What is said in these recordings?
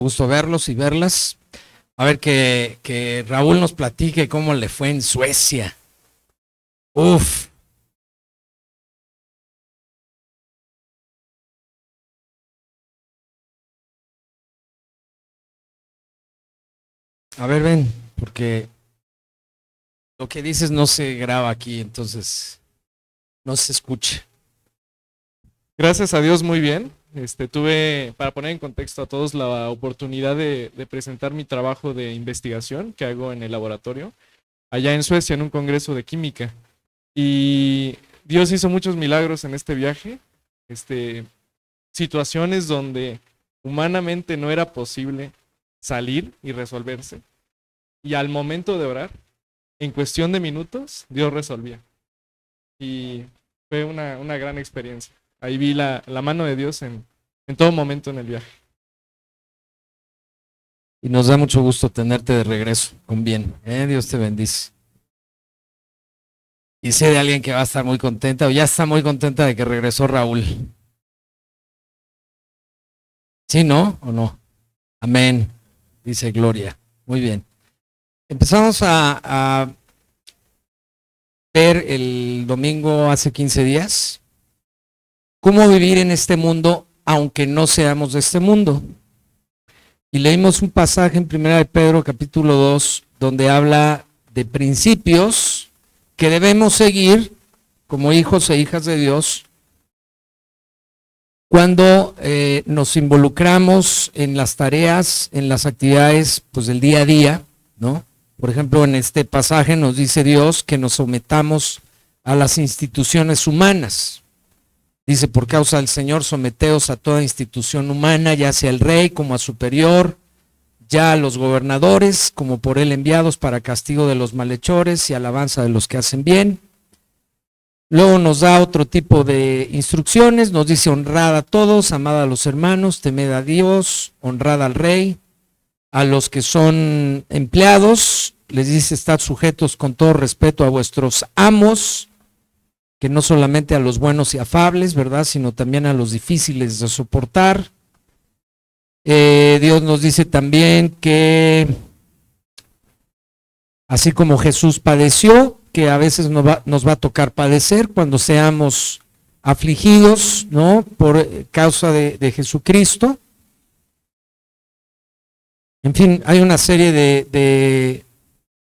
Gusto verlos y verlas. A ver que Raúl nos platique cómo le fue en Suecia. Uf. A ver, ven, porque lo que dices no se graba aquí, entonces no se escucha. Gracias a Dios, muy bien. Tuve, para poner en contexto a todos, la oportunidad de presentar mi trabajo de investigación que hago en el laboratorio, allá en Suecia, en un congreso de química. Y Dios hizo muchos milagros en este viaje, situaciones donde humanamente no era posible salir y resolverse. Y al momento de orar, en cuestión de minutos, Dios resolvía. Y fue una gran experiencia. Ahí vi la mano de Dios en todo momento en el viaje. Y nos da mucho gusto tenerte de regreso con bien. Dios te bendice. Y sé de alguien que va a estar muy contenta o ya está muy contenta de que regresó Raúl. ¿Sí, no? ¿O no? Amén. Dice Gloria. Muy bien. Empezamos a ver el domingo hace 15 días cómo vivir en este mundo aunque no seamos de este mundo. Y leímos un pasaje en 1 de Pedro capítulo 2 donde habla de principios que debemos seguir como hijos e hijas de Dios cuando nos involucramos en las tareas, en las actividades pues, del día a día, ¿no? Por ejemplo, en este pasaje nos dice Dios que nos sometamos a las instituciones humanas. Dice, por causa del Señor, someteos a toda institución humana, ya sea el rey como a superior, ya a los gobernadores como por él enviados para castigo de los malhechores y alabanza de los que hacen bien. Luego nos da otro tipo de instrucciones, nos dice honrad a todos, amad a los hermanos, temed a Dios, honrad al rey. A los que son empleados, les dice estad sujetos con todo respeto a vuestros amos, que no solamente a los buenos y afables, ¿verdad? Sino también a los difíciles de soportar. Dios nos dice también que así como Jesús padeció, que a veces nos va a tocar padecer cuando seamos afligidos, ¿no? Por causa de Jesucristo. En fin, hay una serie de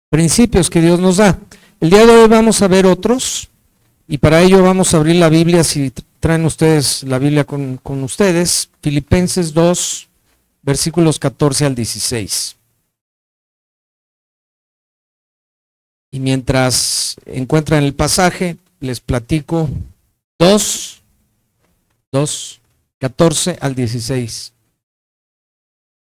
principios que Dios nos da. El día de hoy vamos a ver otros, y para ello vamos a abrir la Biblia, si traen ustedes la Biblia con ustedes, Filipenses 2, versículos 14 al 16. Y mientras encuentran el pasaje, les platico 2, 14 al 16.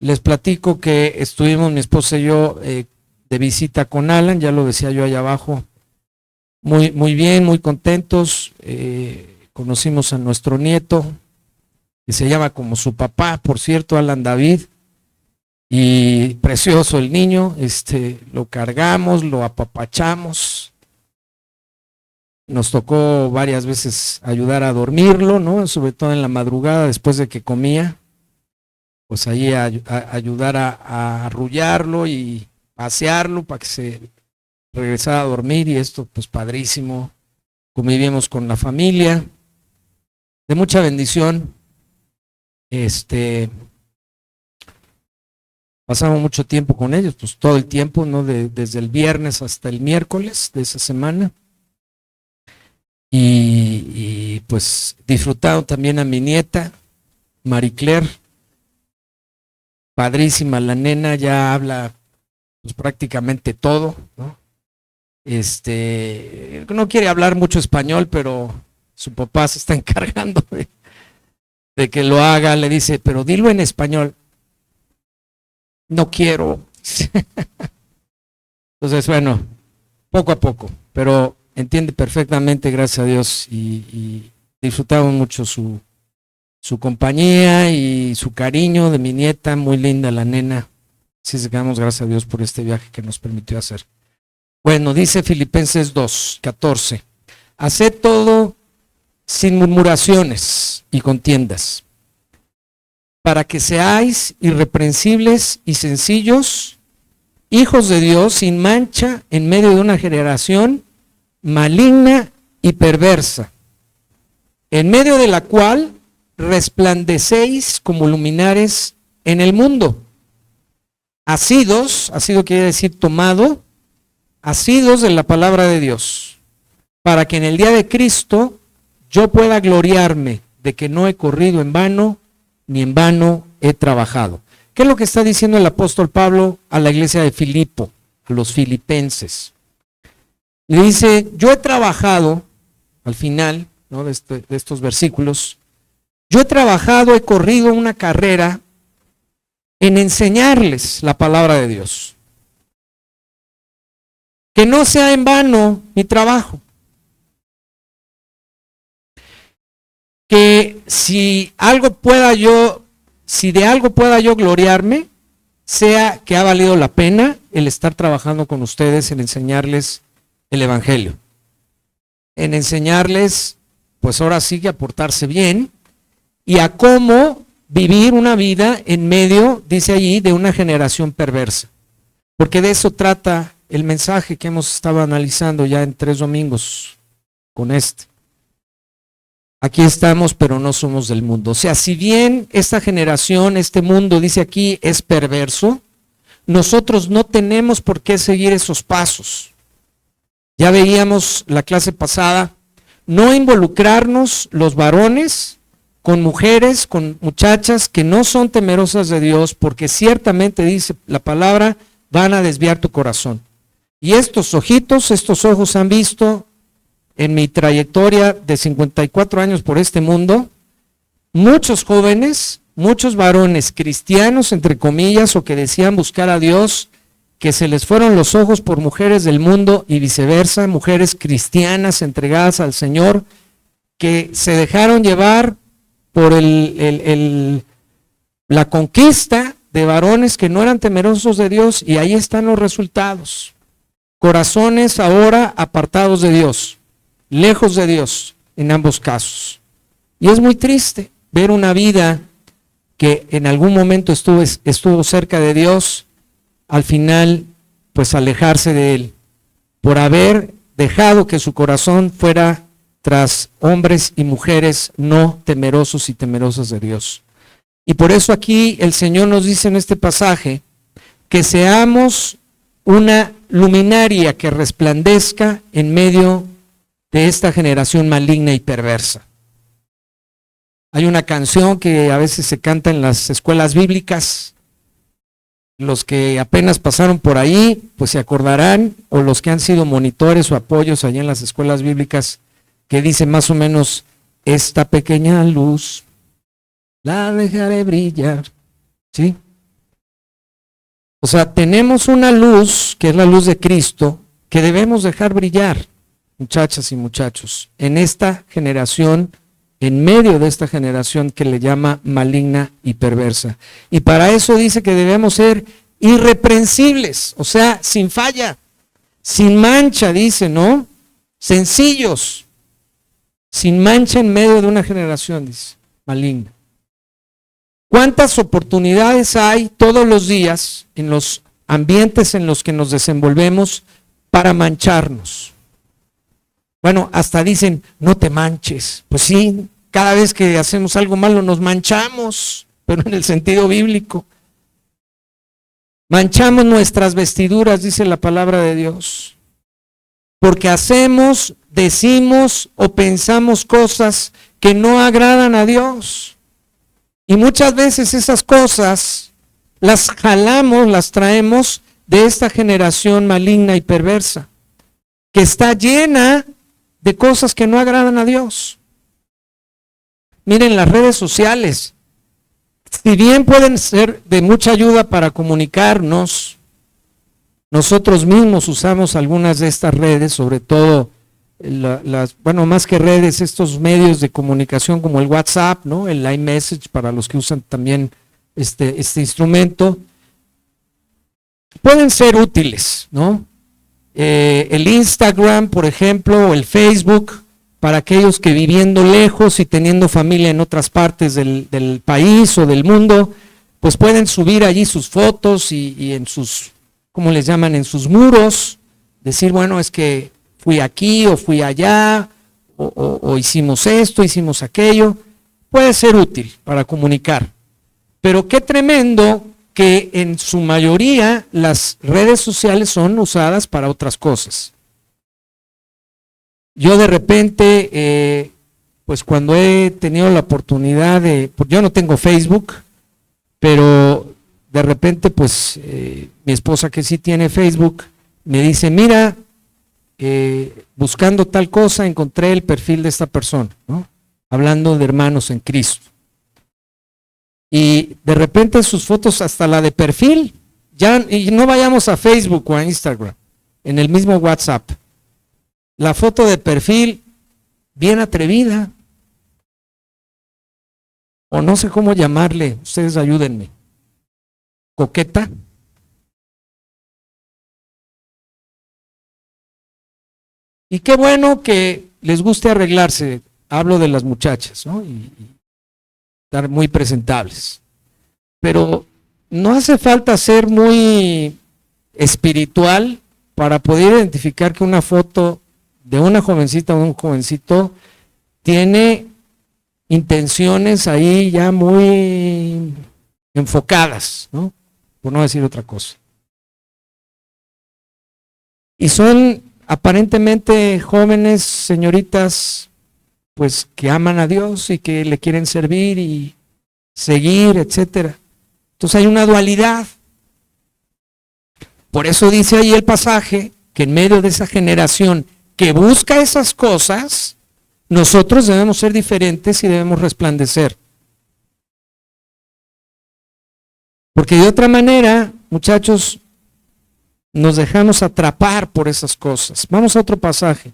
Les platico que estuvimos mi esposa y yo de visita con Alan, ya lo decía yo allá abajo, muy bien, muy contentos. Conocimos a nuestro nieto, que se llama como su papá, por cierto, Alan David, y precioso el niño, lo cargamos, lo apapachamos. Nos tocó varias veces ayudar a dormirlo, ¿no? Sobre todo en la madrugada después de que comía. Pues ahí a ayudar a arrullarlo y pasearlo para que se regresara a dormir, y esto pues padrísimo. Convivimos con la familia, de mucha bendición. Pasamos mucho tiempo con ellos, pues todo el tiempo, ¿no? Desde el viernes hasta el miércoles de esa semana. Y pues disfrutaron también a mi nieta, Marie Claire. Padrísima la nena, ya habla pues prácticamente todo, ¿no? No quiere hablar mucho español, pero su papá se está encargando de que lo haga. Le dice, pero dilo en español. No quiero. Entonces, bueno, poco a poco, pero entiende perfectamente, gracias a Dios, y disfrutamos mucho su compañía y su cariño de mi nieta, muy linda la nena. Así es que damos gracias a Dios por este viaje que nos permitió hacer. Bueno, dice Filipenses 2, 14. Haced todo sin murmuraciones y contiendas, para que seáis irreprensibles y sencillos, hijos de Dios, sin mancha, en medio de una generación maligna y perversa, en medio de la cual resplandecéis como luminares en el mundo. Asidos, asido quiere decir tomado, asidos de la palabra de Dios, para que en el día de Cristo yo pueda gloriarme de que no he corrido en vano, ni en vano he trabajado. ¿Qué es lo que está diciendo el apóstol Pablo a la iglesia de Filipo, a los filipenses? Le dice, yo he trabajado, al final, ¿no?, de estos versículos, yo he trabajado, he corrido una carrera en enseñarles la palabra de Dios. Que no sea en vano mi trabajo. Que si de algo pueda yo gloriarme, sea que ha valido la pena el estar trabajando con ustedes en enseñarles el evangelio. En enseñarles, pues ahora sí que a portarse bien y a cómo vivir una vida en medio, dice allí, de una generación perversa. Porque de eso trata el mensaje que hemos estado analizando ya en 3 domingos con este. Aquí estamos, pero no somos del mundo. O sea, si bien esta generación, este mundo, dice aquí, es perverso, nosotros no tenemos por qué seguir esos pasos. Ya veíamos la clase pasada, no involucrarnos los varones con mujeres, con muchachas que no son temerosas de Dios, porque ciertamente, dice la palabra, van a desviar tu corazón. Y estos ojitos, estos ojos han visto en mi trayectoria de 54 años por este mundo, muchos jóvenes, muchos varones cristianos, entre comillas, o que decían buscar a Dios, que se les fueron los ojos por mujeres del mundo y viceversa, mujeres cristianas entregadas al Señor, que se dejaron llevar por la conquista de varones que no eran temerosos de Dios, y ahí están los resultados. Corazones ahora apartados de Dios, lejos de Dios en ambos casos. Y es muy triste ver una vida que en algún momento estuvo cerca de Dios, al final pues alejarse de Él, por haber dejado que su corazón fuera tras hombres y mujeres no temerosos y temerosas de Dios. Y por eso aquí el Señor nos dice en este pasaje que seamos una luminaria que resplandezca en medio de esta generación maligna y perversa. Hay una canción que a veces se canta en las escuelas bíblicas. Los que apenas pasaron por ahí, pues se acordarán, o los que han sido monitores o apoyos allá en las escuelas bíblicas, que dice más o menos, esta pequeña luz la dejaré brillar, ¿sí? O sea, tenemos una luz, que es la luz de Cristo, que debemos dejar brillar, muchachas y muchachos, en esta generación, en medio de esta generación que le llama maligna y perversa. Y para eso dice que debemos ser irreprensibles, o sea, sin falla, sin mancha, dice, ¿no? Sencillos, sin mancha en medio de una generación, dice, maligna. ¿Cuántas oportunidades hay todos los días en los ambientes en los que nos desenvolvemos para mancharnos? Bueno, hasta dicen, no te manches. Pues sí, cada vez que hacemos algo malo nos manchamos, pero en el sentido bíblico. Manchamos nuestras vestiduras, dice la palabra de Dios, porque hacemos, decimos o pensamos cosas que no agradan a Dios. Y muchas veces esas cosas las jalamos, las traemos de esta generación maligna y perversa, que está llena de cosas que no agradan a Dios. Miren, las redes sociales, si bien pueden ser de mucha ayuda para comunicarnos, nosotros mismos usamos algunas de estas redes, sobre todo más que redes, estos medios de comunicación como el WhatsApp, ¿no? El iMessage para los que usan también este instrumento, pueden ser útiles, ¿no? El Instagram, por ejemplo, o el Facebook, para aquellos que viviendo lejos y teniendo familia en otras partes del país o del mundo, pues pueden subir allí sus fotos y en sus, ¿cómo les llaman? En sus muros, decir, bueno, es que fui aquí o fui allá, o hicimos esto, hicimos aquello. Puede ser útil para comunicar. Pero qué tremendo que en su mayoría las redes sociales son usadas para otras cosas. Yo de repente, pues cuando he tenido la oportunidad yo no tengo Facebook, pero de repente pues mi esposa que sí tiene Facebook, me dice, mira, buscando tal cosa encontré el perfil de esta persona, ¿no? Hablando de hermanos en Cristo. Y de repente sus fotos, hasta la de perfil, ya, y no vayamos a Facebook o a Instagram, en el mismo WhatsApp. La foto de perfil, bien atrevida, o no sé cómo llamarle, ustedes ayúdenme, coqueta. Y qué bueno que les guste arreglarse, hablo de las muchachas, ¿no? Y estar muy presentables. Pero no hace falta ser muy espiritual para poder identificar que una foto de una jovencita o de un jovencito tiene intenciones ahí ya muy enfocadas, ¿no? Por no decir otra cosa. Y son aparentemente jóvenes, señoritas, pues que aman a Dios y que le quieren servir y seguir, etcétera. Entonces hay una dualidad. Por eso dice ahí el pasaje que en medio de esa generación que busca esas cosas, nosotros debemos ser diferentes y debemos resplandecer. Porque de otra manera, muchachos, nos dejamos atrapar por esas cosas. Vamos a otro pasaje.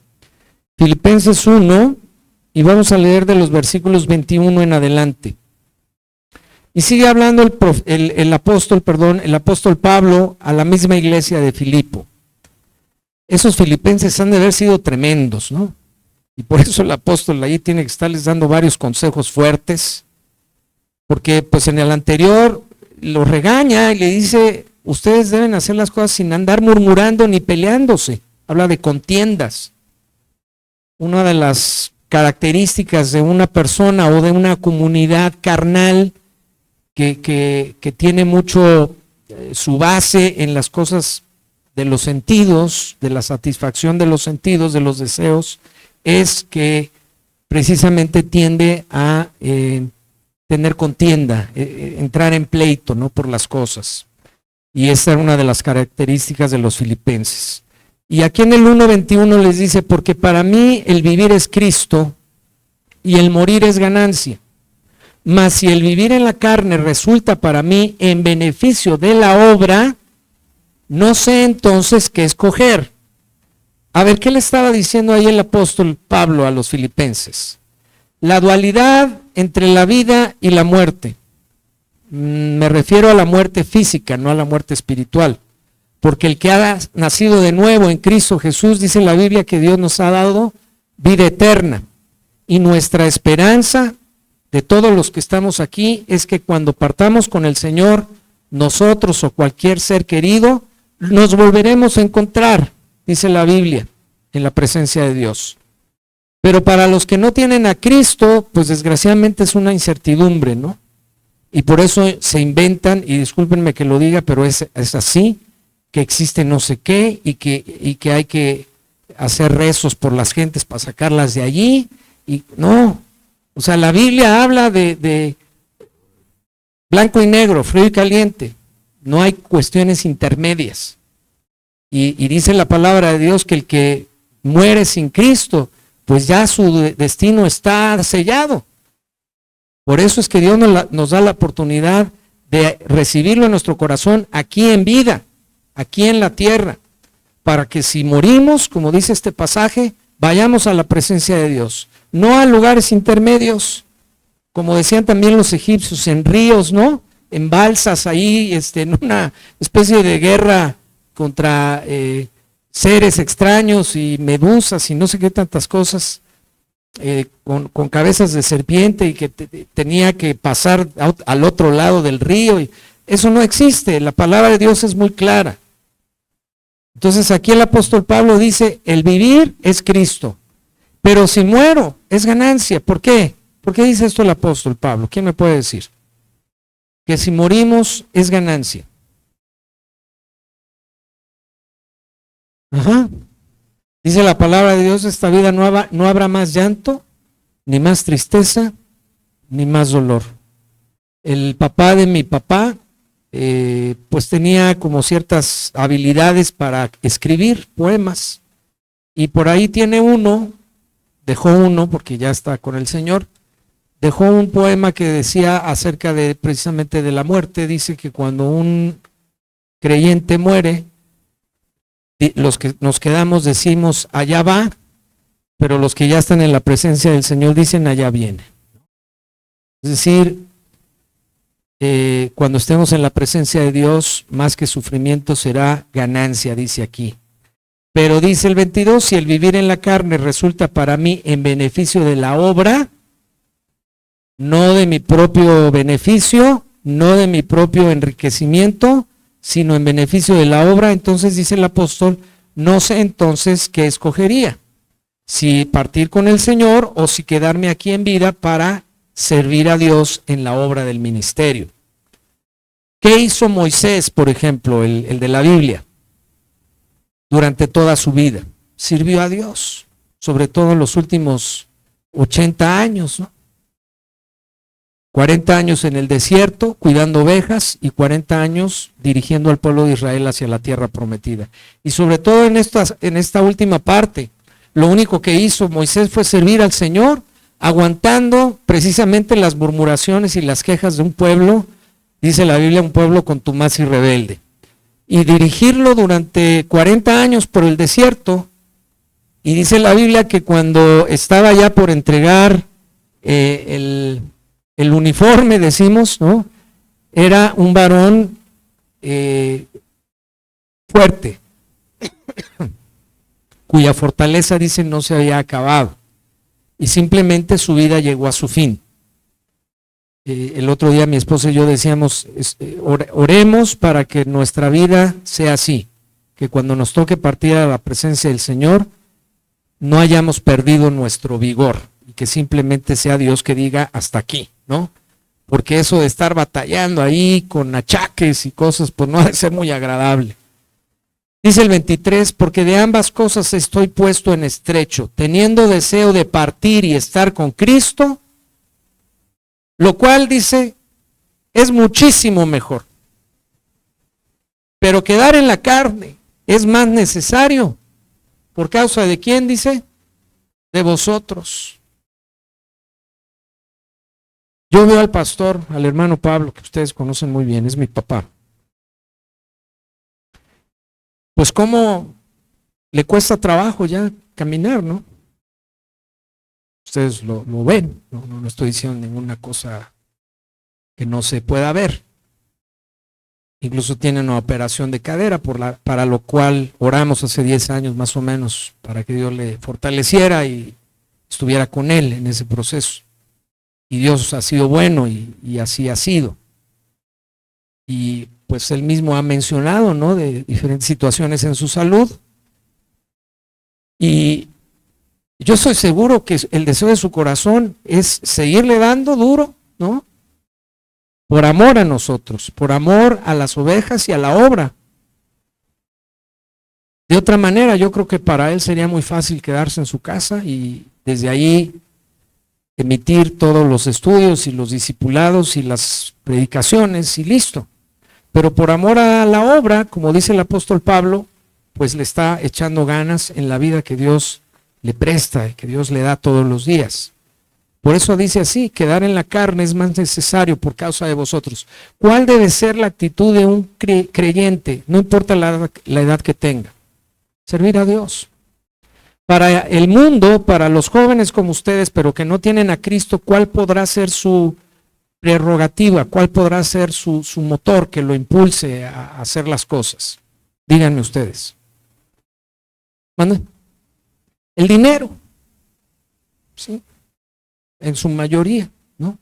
Filipenses 1, y vamos a leer de los versículos 21 en adelante. Y sigue hablando el apóstol Pablo a la misma iglesia de Filipo. Esos filipenses han de haber sido tremendos, ¿no? Y por eso el apóstol ahí tiene que estarles dando varios consejos fuertes, porque pues en el anterior los regaña y le dice, ustedes deben hacer las cosas sin andar murmurando ni peleándose. Habla de contiendas. Una de las características de una persona o de una comunidad carnal que tiene mucho su base en las cosas de los sentidos, de la satisfacción de los sentidos, de los deseos, es que precisamente tiende a tener contienda, entrar en pleito, ¿no? Por las cosas. Y esa era una de las características de los filipenses. Y aquí en el 1:21 les dice, porque para mí el vivir es Cristo y el morir es ganancia. Mas si el vivir en la carne resulta para mí en beneficio de la obra, no sé entonces qué escoger. A ver, ¿qué le estaba diciendo ahí el apóstol Pablo a los filipenses? La dualidad entre la vida y la muerte. Me refiero a la muerte física, no a la muerte espiritual. Porque el que ha nacido de nuevo en Cristo Jesús, dice la Biblia que Dios nos ha dado vida eterna. Y nuestra esperanza de todos los que estamos aquí es que cuando partamos con el Señor, nosotros o cualquier ser querido, nos volveremos a encontrar, dice la Biblia, en la presencia de Dios. Pero para los que no tienen a Cristo, pues desgraciadamente es una incertidumbre, ¿no? Y por eso se inventan, y discúlpenme que lo diga, pero es así, que existe no sé qué, y que hay que hacer rezos por las gentes para sacarlas de allí, y no. O sea, la Biblia habla de blanco y negro, frío y caliente. No hay cuestiones intermedias. Y dice la palabra de Dios que el que muere sin Cristo, pues ya su destino está sellado. Por eso es que Dios nos da la oportunidad de recibirlo en nuestro corazón aquí en vida, aquí en la tierra, para que si morimos, como dice este pasaje, vayamos a la presencia de Dios, no a lugares intermedios, como decían también los egipcios, en ríos, ¿no? En balsas ahí, en una especie de guerra contra seres extraños y medusas y no sé qué tantas cosas. con cabezas de serpiente y que tenía que pasar al otro lado del río. Eso no existe, la palabra de Dios es muy clara. Entonces aquí el apóstol Pablo dice, el vivir es Cristo, pero si muero es ganancia. ¿Por qué? ¿Por qué dice esto el apóstol Pablo? ¿Quién me puede decir? Que si morimos es ganancia. Ajá. Dice la palabra de Dios, esta vida no habrá más llanto, ni más tristeza, ni más dolor. El papá de mi papá, pues tenía como ciertas habilidades para escribir poemas. Y por ahí tiene dejó uno, porque ya está con el Señor, dejó un poema que decía acerca de precisamente de la muerte. Dice que cuando un creyente muere, los que nos quedamos decimos allá va, pero los que ya están en la presencia del Señor dicen allá viene. Es decir, cuando estemos en la presencia de Dios, más que sufrimiento será ganancia, dice aquí. Pero dice el 22, si el vivir en la carne resulta para mí en beneficio de la obra, no de mi propio beneficio, no de mi propio enriquecimiento, sino en beneficio de la obra, entonces dice el apóstol, no sé entonces qué escogería, si partir con el Señor o si quedarme aquí en vida para servir a Dios en la obra del ministerio. ¿Qué hizo Moisés, por ejemplo, el de la Biblia? Durante toda su vida, sirvió a Dios, sobre todo en los últimos 80 años, ¿no? 40 años en el desierto, cuidando ovejas, y 40 años dirigiendo al pueblo de Israel hacia la tierra prometida. Y sobre todo en esta última parte, lo único que hizo Moisés fue servir al Señor, aguantando precisamente las murmuraciones y las quejas de un pueblo, dice la Biblia, un pueblo contumaz y rebelde. Y dirigirlo durante 40 años por el desierto, y dice la Biblia que cuando estaba ya por entregar el uniforme, decimos, ¿no? Era un varón fuerte, cuya fortaleza, dice, no se había acabado, y simplemente su vida llegó a su fin. El otro día mi esposa y yo decíamos, oremos para que nuestra vida sea así, que cuando nos toque partir a la presencia del Señor, no hayamos perdido nuestro vigor, y que simplemente sea Dios que diga hasta aquí, ¿no? Porque eso de estar batallando ahí con achaques y cosas, pues no ha de ser muy agradable. Dice el 23, porque de ambas cosas estoy puesto en estrecho, teniendo deseo de partir y estar con Cristo, lo cual, dice, es muchísimo mejor. Pero quedar en la carne es más necesario. ¿Por causa de quién, dice? De vosotros. Yo veo al pastor, al hermano Pablo, que ustedes conocen muy bien, es mi papá. Pues cómo le cuesta trabajo ya caminar, ¿no? Ustedes lo ven, no estoy diciendo ninguna cosa que no se pueda ver. Incluso tiene una operación de cadera, para lo cual oramos hace 10 años más o menos, para que Dios le fortaleciera y estuviera con él en ese proceso. Y Dios ha sido bueno y así ha sido. Y pues él mismo ha mencionado, ¿no?, de diferentes situaciones en su salud. Y yo estoy seguro que el deseo de su corazón es seguirle dando duro, ¿no? Por amor a nosotros, por amor a las ovejas y a la obra. De otra manera, yo creo que para él sería muy fácil quedarse en su casa y desde ahí emitir todos los estudios y los discipulados y las predicaciones y listo. Pero por amor a la obra, como dice el apóstol Pablo, pues le está echando ganas en la vida que Dios le presta, que Dios le da todos los días. Por eso dice así, quedar en la carne es más necesario por causa de vosotros. ¿Cuál debe ser la actitud de un creyente? No importa la edad que tenga. Servir a Dios. Para el mundo, para los jóvenes como ustedes, pero que no tienen a Cristo, ¿cuál podrá ser su prerrogativa? ¿Cuál podrá ser su motor que lo impulse a hacer las cosas? Díganme ustedes. ¿Mande? El dinero. ¿sí? En su mayoría, ¿no?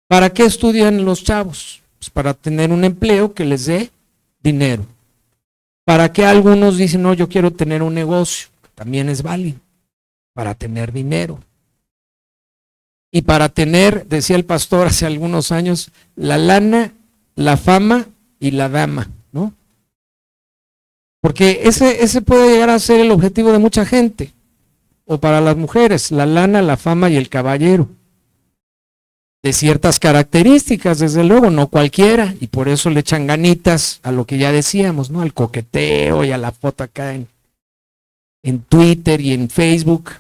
¿Para qué estudian los chavos? Pues para tener un empleo que les dé dinero. ¿Para qué algunos dicen, no, yo quiero tener un negocio? También es válido, para tener dinero. Y para tener, decía el pastor hace algunos años, la lana, la fama y la dama, ¿no? Porque ese puede llegar a ser el objetivo de mucha gente. O para las mujeres, la lana, la fama y el caballero. De ciertas características, desde luego, no cualquiera. Y por eso le echan ganitas a lo que ya decíamos, ¿no? Al coqueteo y a la foto acá en Twitter y en Facebook.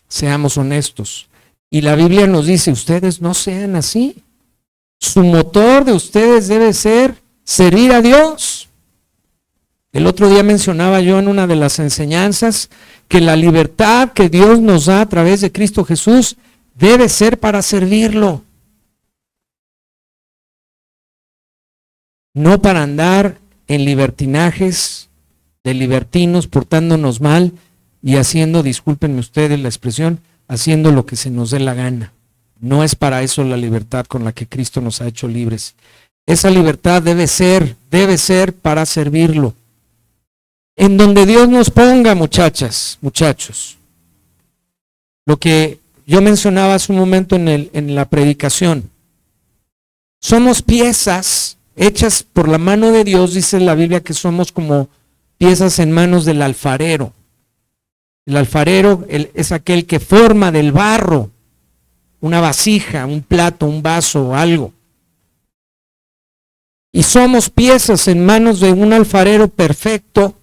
Seamos honestos. Y la Biblia nos dice, ustedes no sean así. Su motor de ustedes debe ser servir a Dios. El otro día mencionaba yo en una de las enseñanzas que la libertad que Dios nos da a través de Cristo Jesús debe ser para servirlo. No para andar en libertinajes de libertinos, portándonos mal y haciendo, discúlpenme ustedes la expresión, haciendo lo que se nos dé la gana. No es para eso la libertad con la que Cristo nos ha hecho libres. Esa libertad debe ser para servirlo. En donde Dios nos ponga, muchachas, muchachos. Lo que yo mencionaba hace un momento en la predicación. Somos piezas hechas por la mano de Dios, dice la Biblia que somos como piezas en manos del alfarero. El alfarero es aquel que forma del barro una vasija, un plato, un vaso o algo. Y somos piezas en manos de un alfarero perfecto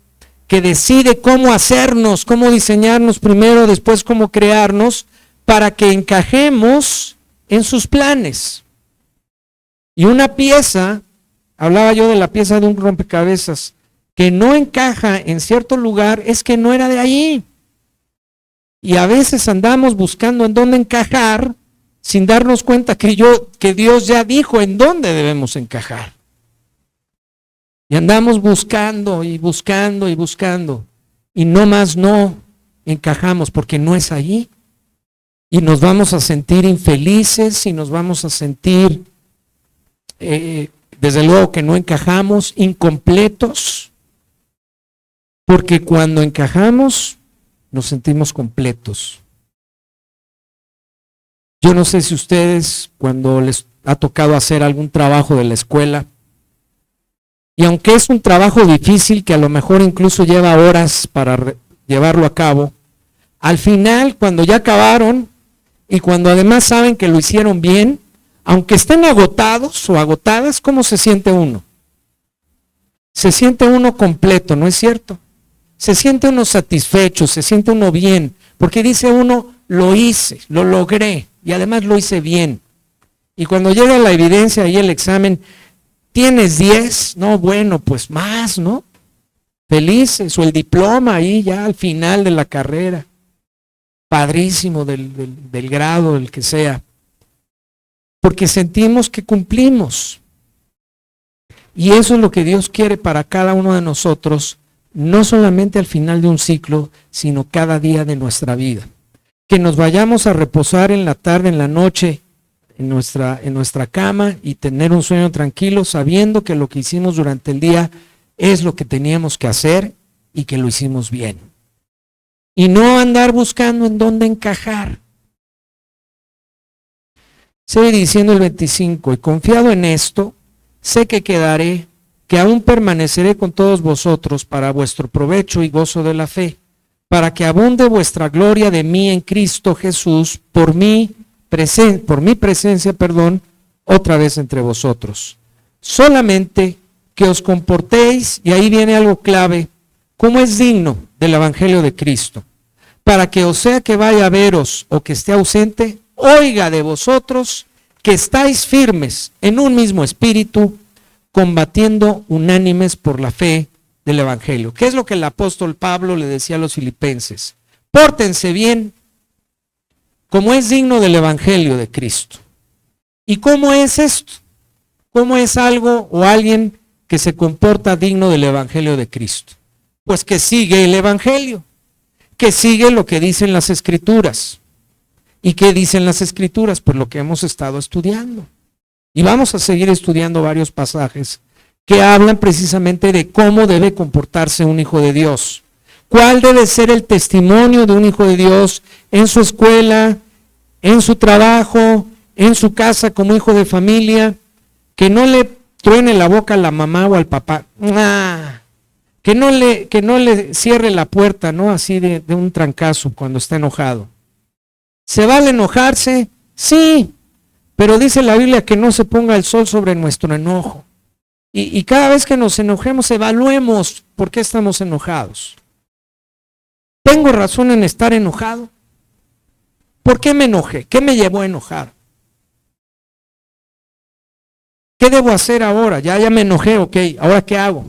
que decide cómo hacernos, cómo diseñarnos primero, después cómo crearnos, para que encajemos en sus planes. Y una pieza, hablaba yo de la pieza de un rompecabezas, que no encaja en cierto lugar, es que no era de ahí. Y a veces andamos buscando en dónde encajar, sin darnos cuenta que Dios ya dijo en dónde debemos encajar. Y andamos buscando y buscando y buscando. Y no más no encajamos porque no es allí. Y nos vamos a sentir infelices y nos vamos a sentir, desde luego que no encajamos, incompletos. Porque cuando encajamos, nos sentimos completos. Yo no sé si ustedes, cuando les ha tocado hacer algún trabajo de la escuela, y aunque es un trabajo difícil que a lo mejor incluso lleva horas para llevarlo a cabo, al final cuando ya acabaron y cuando además saben que lo hicieron bien, aunque estén agotados o agotadas, ¿cómo se siente uno? Se siente uno completo, ¿no es cierto? Se siente uno satisfecho, se siente uno bien, porque dice uno, lo hice, lo logré y además lo hice bien. Y cuando llega la evidencia y el examen, ¿tienes 10? No, bueno, pues más, ¿no? Felices, o el diploma ahí ya al final de la carrera. Padrísimo del grado, el que sea. Porque sentimos que cumplimos. Y eso es lo que Dios quiere para cada uno de nosotros, no solamente al final de un ciclo, sino cada día de nuestra vida. Que nos vayamos a reposar en la tarde, en la noche, en nuestra cama y tener un sueño tranquilo, sabiendo que lo que hicimos durante el día es lo que teníamos que hacer y que lo hicimos bien. Y no andar buscando en dónde encajar. Sigue diciendo el 25, y confiado en esto, sé que quedaré, que aún permaneceré con todos vosotros para vuestro provecho y gozo de la fe, para que abunde vuestra gloria de mí en Cristo Jesús, por mi presencia, otra vez entre vosotros. Solamente que os comportéis, y ahí viene algo clave, como es digno del Evangelio de Cristo, para que o sea que vaya a veros o que esté ausente, oiga de vosotros que estáis firmes en un mismo espíritu, combatiendo unánimes por la fe del Evangelio. ¿Qué es lo que el apóstol Pablo le decía a los filipenses? Pórtense bien, como es digno del Evangelio de Cristo. ¿Y cómo es esto? ¿Cómo es algo o alguien que se comporta digno del Evangelio de Cristo? Pues que sigue el Evangelio, que sigue lo que dicen las Escrituras. ¿Y qué dicen las Escrituras? Pues lo que hemos estado estudiando. Y vamos a seguir estudiando varios pasajes que hablan precisamente de cómo debe comportarse un hijo de Dios. ¿Cuál debe ser el testimonio de un hijo de Dios en su escuela, en su trabajo, en su casa como hijo de familia? Que no le truene la boca a la mamá o al papá. Que no le cierre la puerta, ¿no? Así de un trancazo cuando está enojado. ¿Se vale enojarse? Sí, pero dice la Biblia que no se ponga el sol sobre nuestro enojo. Y cada vez que nos enojemos, evaluemos por qué estamos enojados. ¿Tengo razón en estar enojado? ¿Por qué me enojé? ¿Qué me llevó a enojar? ¿Qué debo hacer ahora? Ya me enojé, ok, ¿ahora qué hago?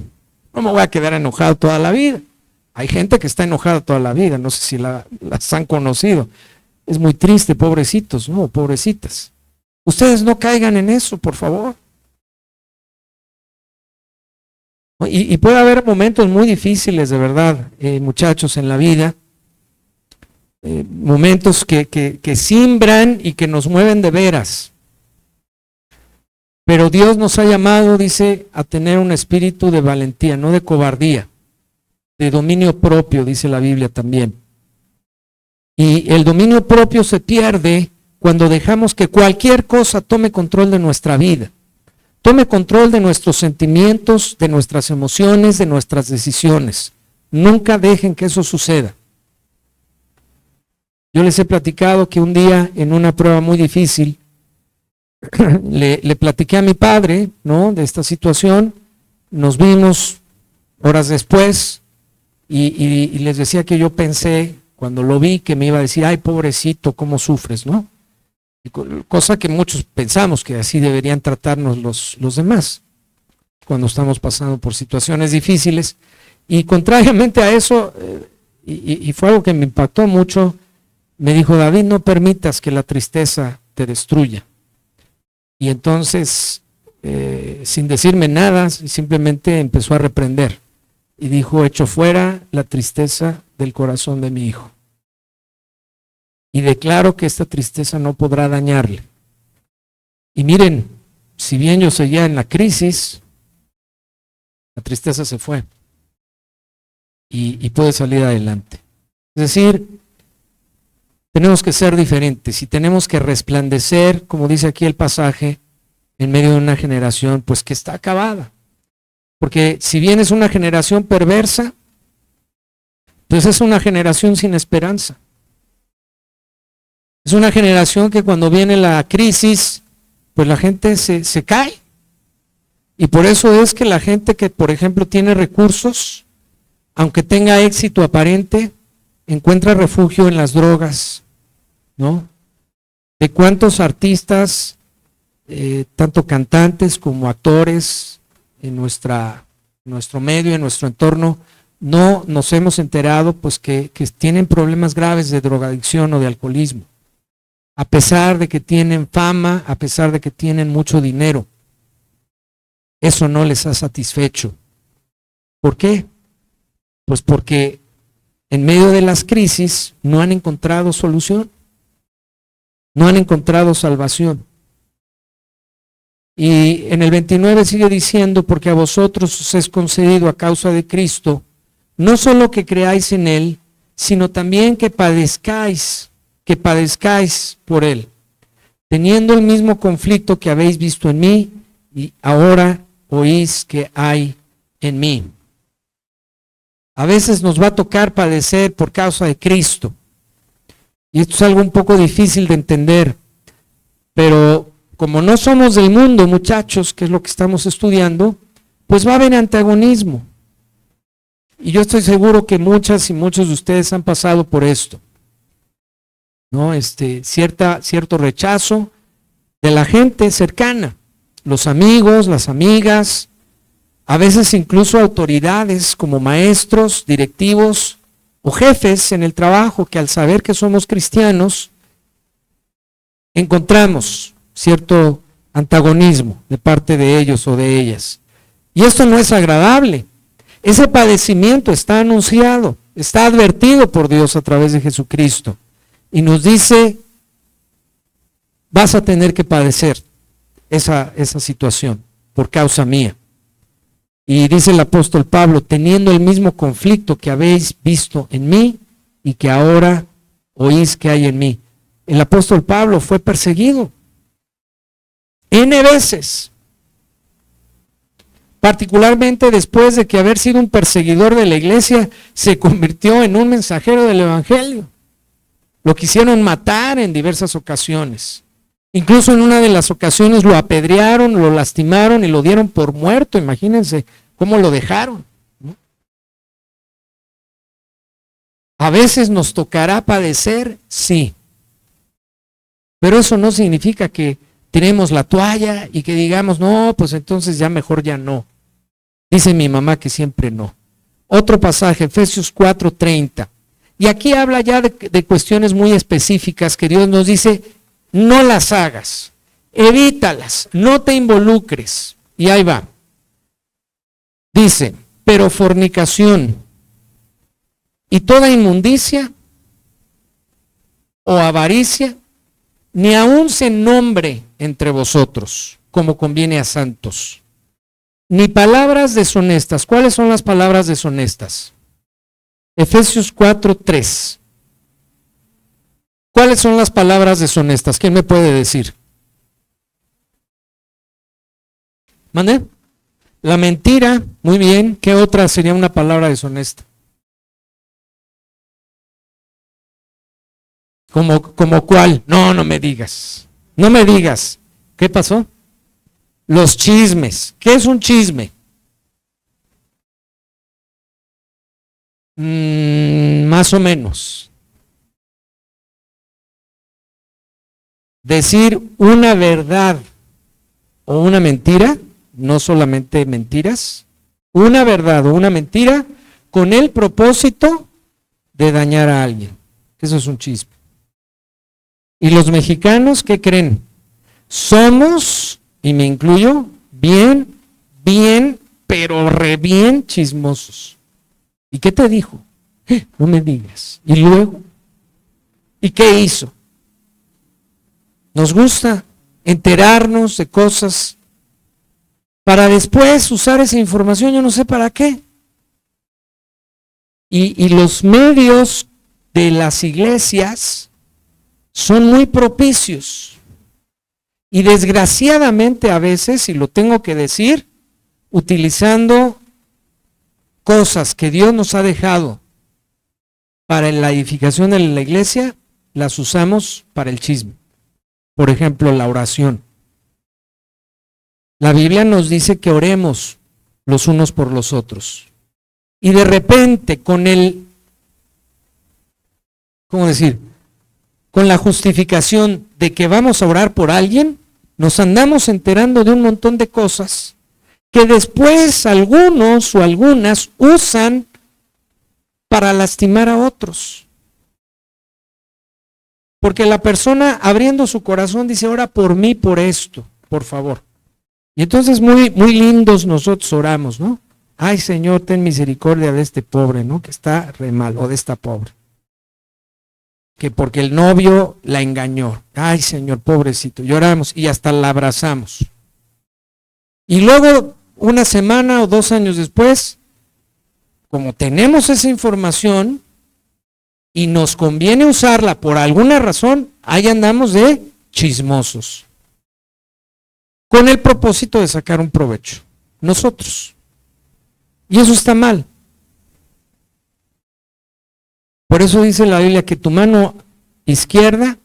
No me voy a quedar enojado toda la vida. Hay gente que está enojada toda la vida, no sé si las han conocido. Es muy triste, pobrecitos, no, pobrecitas. Ustedes no caigan en eso, por favor. Y puede haber momentos muy difíciles, de verdad, muchachos, en la vida. Momentos que simbran y que nos mueven de veras. Pero Dios nos ha llamado, dice, a tener un espíritu de valentía, no de cobardía, de dominio propio, dice la Biblia también. Y el dominio propio se pierde cuando dejamos que cualquier cosa tome control de nuestra vida. Tome control de nuestros sentimientos, de nuestras emociones, de nuestras decisiones. Nunca dejen que eso suceda. Yo les he platicado que un día en una prueba muy difícil le platiqué a mi padre, ¿no?, de esta situación. Nos vimos horas después y les decía que yo pensé, cuando lo vi, que me iba a decir, ay, pobrecito, ¿cómo sufres?, ¿no? Cosa que muchos pensamos que así deberían tratarnos los demás cuando estamos pasando por situaciones difíciles. Y contrariamente a eso, y fue algo que me impactó mucho, me dijo, David, no permitas que la tristeza te destruya. Y entonces, sin decirme nada, simplemente empezó a reprender. Y dijo, echo fuera la tristeza del corazón de mi hijo. Y declaro que esta tristeza no podrá dañarle. Y miren, si bien yo seguía en la crisis, la tristeza se fue. Y puede salir adelante. Es decir, tenemos que ser diferentes y tenemos que resplandecer, como dice aquí el pasaje, en medio de una generación pues que está acabada. Porque si bien es una generación perversa, pues es una generación sin esperanza. Es una generación que cuando viene la crisis, pues la gente se cae. Y por eso es que la gente que, por ejemplo, tiene recursos, aunque tenga éxito aparente, encuentra refugio en las drogas, ¿no? De cuántos artistas, tanto cantantes como actores, en nuestro medio, en nuestro entorno, no nos hemos enterado pues que tienen problemas graves de drogadicción o de alcoholismo. A pesar de que tienen fama, a pesar de que tienen mucho dinero, eso no les ha satisfecho. ¿Por qué? Pues porque en medio de las crisis no han encontrado solución, no han encontrado salvación. Y en el 29 sigue diciendo, porque a vosotros os es concedido a causa de Cristo, no solo que creáis en Él, sino también que padezcáis por Él, teniendo el mismo conflicto que habéis visto en mí y ahora oís que hay en mí. A veces nos va a tocar padecer por causa de Cristo. Y esto es algo un poco difícil de entender. Pero como no somos del mundo, muchachos, que es lo que estamos estudiando, pues va a haber antagonismo. Y yo estoy seguro que muchas y muchos de ustedes han pasado por esto, ¿no? Cierto rechazo de la gente cercana, los amigos, las amigas, a veces incluso autoridades como maestros, directivos o jefes en el trabajo que al saber que somos cristianos encontramos cierto antagonismo de parte de ellos o de ellas. Y esto no es agradable. Ese padecimiento está anunciado. está advertido por Dios a través de Jesucristo y nos dice, vas a tener que padecer esa situación por causa mía. Y dice el apóstol Pablo, teniendo el mismo conflicto que habéis visto en mí y que ahora oís que hay en mí. El apóstol Pablo fue perseguido N veces, particularmente después de que haber sido un perseguidor de la iglesia, se convirtió en un mensajero del evangelio. Lo quisieron matar en diversas ocasiones. Incluso en una de las ocasiones lo apedrearon, lo lastimaron y lo dieron por muerto. Imagínense cómo lo dejaron, ¿no? A veces nos tocará padecer, sí. Pero eso no significa que tiremos la toalla y que digamos, no, pues entonces ya mejor ya no. Dice mi mamá que siempre no. Otro pasaje, Efesios 4:30. Y aquí habla ya de cuestiones muy específicas que Dios nos dice, no las hagas, evítalas, no te involucres. Y ahí va. Dice, pero fornicación y toda inmundicia o avaricia, ni aun se nombre entre vosotros, como conviene a santos. Ni palabras deshonestas. ¿Cuáles son las palabras deshonestas? Efesios 4:3. ¿Cuáles son las palabras deshonestas? ¿Quién me puede decir? ¿Mande? La mentira, muy bien. ¿Qué otra sería una palabra deshonesta? ¿Como cuál? No me digas. No me digas. ¿Qué pasó? Los chismes. ¿Qué es un chisme? Más o menos. Decir una verdad o una mentira, no solamente mentiras, una verdad o una mentira con el propósito de dañar a alguien. Eso es un chisme. ¿Y los mexicanos qué creen? Somos, y me incluyo, bien, pero re bien chismosos. ¿Y qué te dijo? No me digas. ¿Y luego? ¿Y qué hizo? Nos gusta enterarnos de cosas para después usar esa información, yo no sé para qué. Y los medios de las iglesias son muy propicios. Y desgraciadamente a veces, y lo tengo que decir, utilizando cosas que Dios nos ha dejado para la edificación de la iglesia, las usamos para el chisme. Por ejemplo, la oración. La Biblia nos dice que oremos los unos por los otros. Y de repente, con el, ¿cómo decir? Con la justificación de que vamos a orar por alguien, nos andamos enterando de un montón de cosas que después algunos o algunas usan para lastimar a otros. Porque la persona abriendo su corazón dice, ora por mí, por esto, por favor. Y entonces muy lindos nosotros oramos, ¿no? Ay, Señor, ten misericordia de este pobre, ¿no? Que está re mal, o de esta pobre. Que porque el novio la engañó. Ay, Señor, pobrecito. Lloramos y hasta la abrazamos. Y luego, una semana o 2 años después, como tenemos esa información y nos conviene usarla por alguna razón, ahí andamos de chismosos. Con el propósito de sacar un provecho. Nosotros. Y eso está mal. Por eso dice la Biblia que tu mano izquierda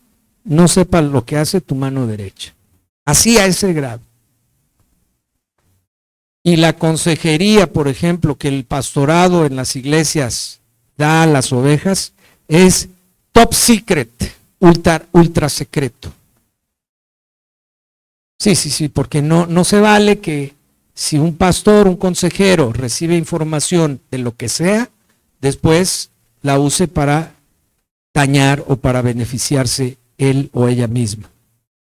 no sepa lo que hace tu mano derecha. Así a ese grado. Y la consejería, por ejemplo, que el pastorado en las iglesias da a las ovejas, es top secret, ultra secreto. Sí, porque no se vale que si un pastor, un consejero recibe información de lo que sea, después la use para dañar o para beneficiarse él o ella misma.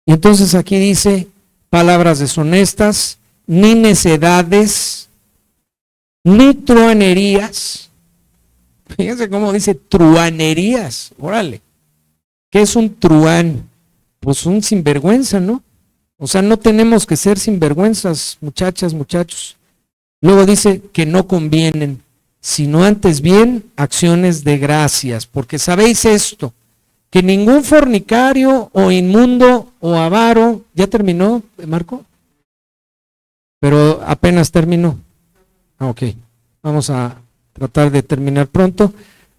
Y entonces aquí dice, palabras deshonestas, ni necedades, ni truanerías, Fíjense cómo dice truanerías. Órale. ¿Qué es un truán? Pues un sinvergüenza, ¿no? O sea, no tenemos que ser sinvergüenzas, muchachas, muchachos. Luego dice que no convienen, sino antes bien acciones de gracias, porque sabéis esto, que ningún fornicario o inmundo o avaro, ¿ya terminó, Marco? Pero apenas terminó. Ok, vamos a tratar de terminar pronto.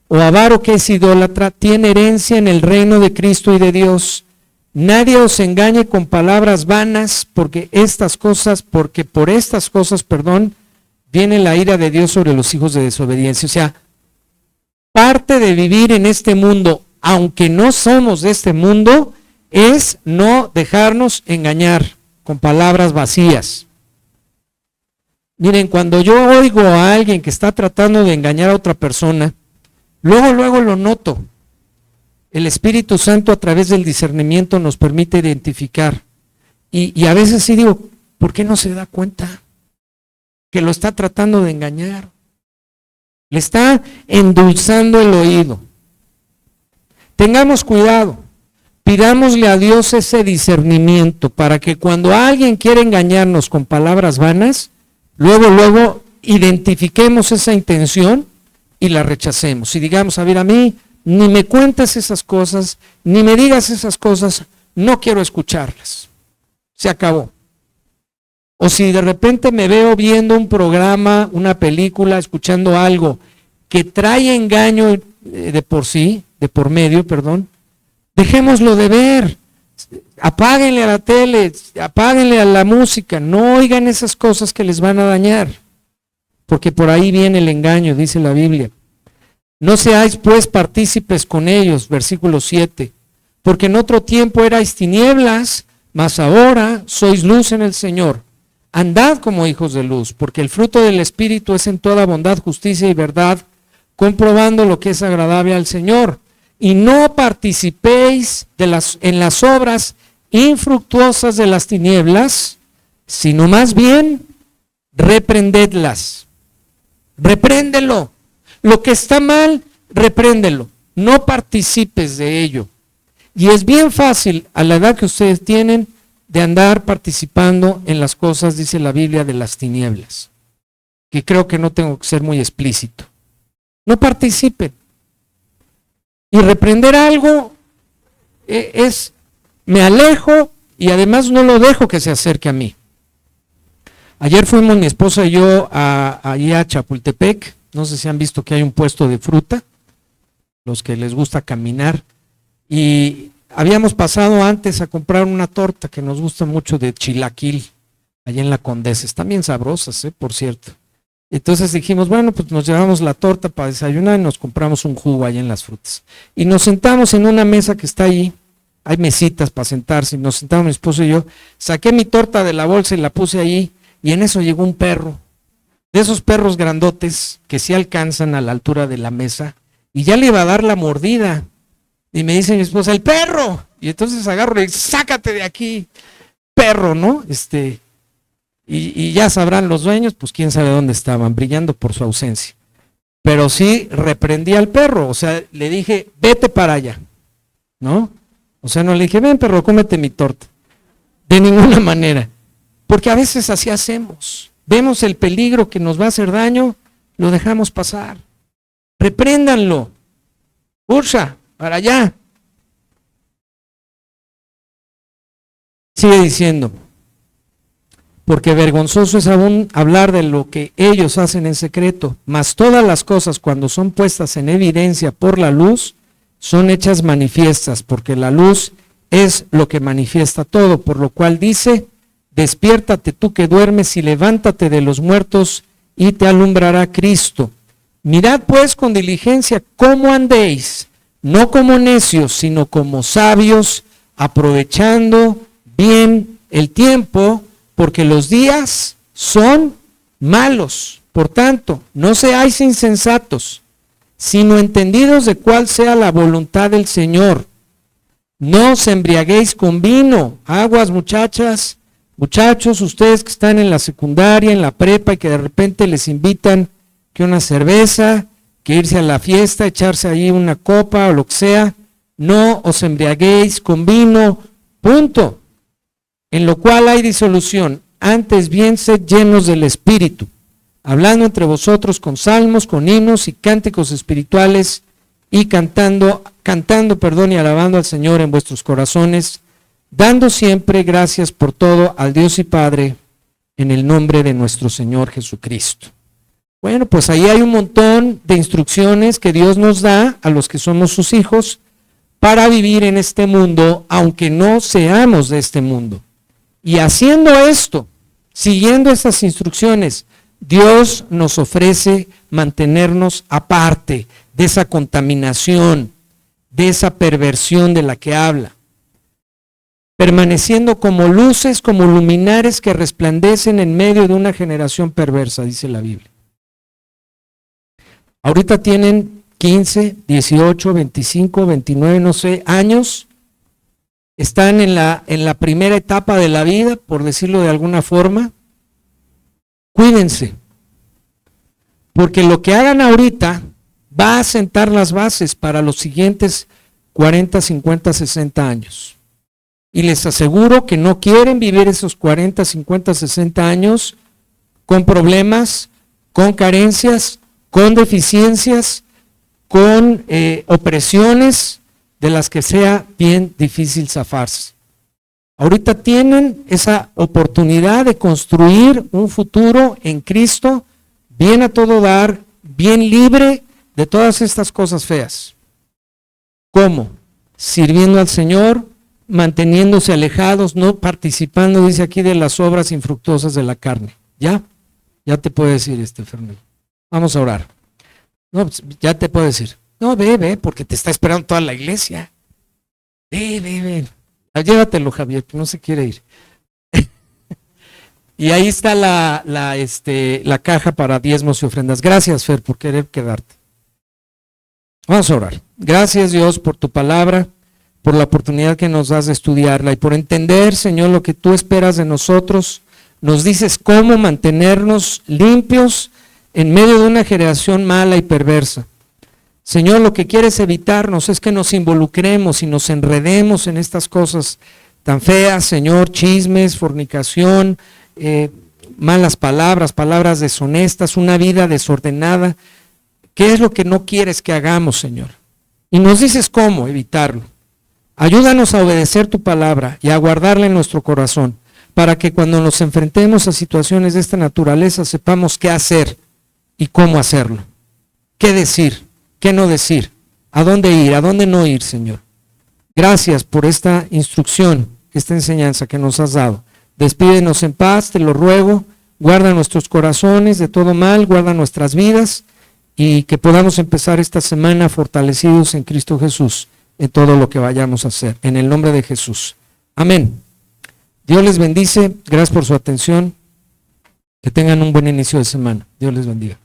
O avaro que es idólatra, tiene herencia en el reino de Cristo y de Dios. Nadie os engañe con palabras vanas, porque por estas cosas, viene la ira de Dios sobre los hijos de desobediencia. O sea, parte de vivir en este mundo, aunque no somos de este mundo, es no dejarnos engañar con palabras vacías. Miren, cuando yo oigo a alguien que está tratando de engañar a otra persona, luego lo noto. El Espíritu Santo a través del discernimiento nos permite identificar. Y a veces sí digo, ¿por qué no se da cuenta que lo está tratando de engañar? Le está endulzando el oído. Tengamos cuidado, pidámosle a Dios ese discernimiento para que cuando alguien quiere engañarnos con palabras vanas, luego identifiquemos esa intención y la rechacemos. Y digamos, a ver, a mí ni me cuentes esas cosas, ni me digas esas cosas, no quiero escucharlas. Se acabó. O si de repente me veo viendo un programa, una película, escuchando algo que trae engaño de por medio, dejémoslo de ver. Apáguenle a la tele, apáguenle a la música, no oigan esas cosas que les van a dañar, porque por ahí viene el engaño, dice la Biblia. No seáis pues partícipes con ellos, versículo 7, porque en otro tiempo erais tinieblas, mas ahora sois luz en el Señor. Andad como hijos de luz, porque el fruto del Espíritu es en toda bondad, justicia y verdad, comprobando lo que es agradable al Señor. Y no participéis en las obras infructuosas de las tinieblas, sino más bien reprendedlas. Repréndelo. Lo que está mal, repréndelo. No participes de ello. Y es bien fácil, a la edad que ustedes tienen, de andar participando en las cosas, dice la Biblia, de las tinieblas. Que creo que no tengo que ser muy explícito. No participen. Y reprender algo me alejo y además no lo dejo que se acerque a mí. Ayer fuimos mi esposa y yo allí a Chapultepec. No sé si han visto que hay un puesto de fruta, los que les gusta caminar. Y habíamos pasado antes a comprar una torta que nos gusta mucho de chilaquil, allá en la Condesa. Están bien sabrosas, por cierto. Entonces dijimos, bueno, pues nos llevamos la torta para desayunar y nos compramos un jugo allá en las frutas. Y nos sentamos en una mesa que está ahí, hay mesitas para sentarse, y nos sentamos mi esposo y yo. Saqué mi torta de la bolsa y la puse ahí, y en eso llegó un perro, de esos perros grandotes que sí alcanzan a la altura de la mesa, y ya le iba a dar la mordida. Y me dice mi esposa, ¡el perro! Y entonces agarro y sácate de aquí, perro, ¿no? Y ya sabrán los dueños, pues quién sabe dónde estaban, brillando por su ausencia. Pero sí reprendí al perro, o sea, le dije, vete para allá, ¿no? O sea, no le dije, ven perro, cómete mi torta. De ninguna manera. Porque a veces así hacemos. Vemos el peligro que nos va a hacer daño, lo dejamos pasar. Repréndanlo. Ursa, para allá. Sigue diciendo. Porque vergonzoso es aún hablar de lo que ellos hacen en secreto, mas todas las cosas cuando son puestas en evidencia por la luz, son hechas manifiestas, porque la luz es lo que manifiesta todo, por lo cual dice, despiértate tú que duermes y levántate de los muertos y te alumbrará Cristo. Mirad pues con diligencia cómo andéis, no como necios, sino como sabios, aprovechando bien el tiempo, porque los días son malos. Por tanto, no seáis insensatos, sino entendidos de cuál sea la voluntad del Señor. No os embriaguéis con vino, aguas muchachas, muchachos, ustedes que están en la secundaria, en la prepa y que de repente les invitan que una cerveza, que irse a la fiesta, echarse ahí una copa o lo que sea. No os embriaguéis con vino, punto. En lo cual hay disolución, antes bien sed llenos del Espíritu, hablando entre vosotros con salmos, con himnos y cánticos espirituales, y cantando y alabando al Señor en vuestros corazones, dando siempre gracias por todo al Dios y Padre, en el nombre de nuestro Señor Jesucristo. Bueno, pues ahí hay un montón de instrucciones que Dios nos da a los que somos sus hijos para vivir en este mundo, aunque no seamos de este mundo. Y haciendo esto, siguiendo estas instrucciones, Dios nos ofrece mantenernos aparte de esa contaminación, de esa perversión de la que habla, permaneciendo como luces, como luminares que resplandecen en medio de una generación perversa, dice la Biblia. Ahorita tienen 15, 18, 25, 29, no sé, años. Están en la primera etapa de la vida, por decirlo de alguna forma. Cuídense, porque lo que hagan ahorita va a sentar las bases para los siguientes 40, 50, 60 años. Y les aseguro que no quieren vivir esos 40, 50, 60 años con problemas, con carencias, con deficiencias, con opresiones de las que sea bien difícil zafarse. Ahorita tienen esa oportunidad de construir un futuro en Cristo, bien a todo dar, bien libre de todas estas cosas feas. ¿Cómo? Sirviendo al Señor, manteniéndose alejados, no participando, dice aquí, de las obras infructuosas de la carne. ¿Ya? Ya te puedo decir, Fernando. Vamos a orar. No, ya te puedo decir. No, ve, porque te está esperando toda la iglesia. Ve. Llévatelo, Javier, que no se quiere ir. Y ahí está la caja para diezmos y ofrendas. Gracias, Fer, por querer quedarte. Vamos a orar. Gracias, Dios, por tu palabra, por la oportunidad que nos das de estudiarla y por entender, Señor, lo que tú esperas de nosotros. Nos dices cómo mantenernos limpios en medio de una generación mala y perversa. Señor, lo que quieres evitarnos es que nos involucremos y nos enredemos en estas cosas tan feas, Señor, chismes, fornicación, malas palabras, palabras deshonestas, una vida desordenada. ¿Qué es lo que no quieres que hagamos, Señor? Y nos dices cómo evitarlo. Ayúdanos a obedecer tu palabra y a guardarla en nuestro corazón, para que cuando nos enfrentemos a situaciones de esta naturaleza sepamos qué hacer y cómo hacerlo. ¿Qué decir? ¿Qué no decir? ¿A dónde ir? ¿A dónde no ir, Señor? Gracias por esta instrucción, esta enseñanza que nos has dado. Despídenos en paz, te lo ruego. Guarda nuestros corazones de todo mal, guarda nuestras vidas y que podamos empezar esta semana fortalecidos en Cristo Jesús en todo lo que vayamos a hacer. En el nombre de Jesús. Amén. Dios les bendice. Gracias por su atención. Que tengan un buen inicio de semana. Dios les bendiga.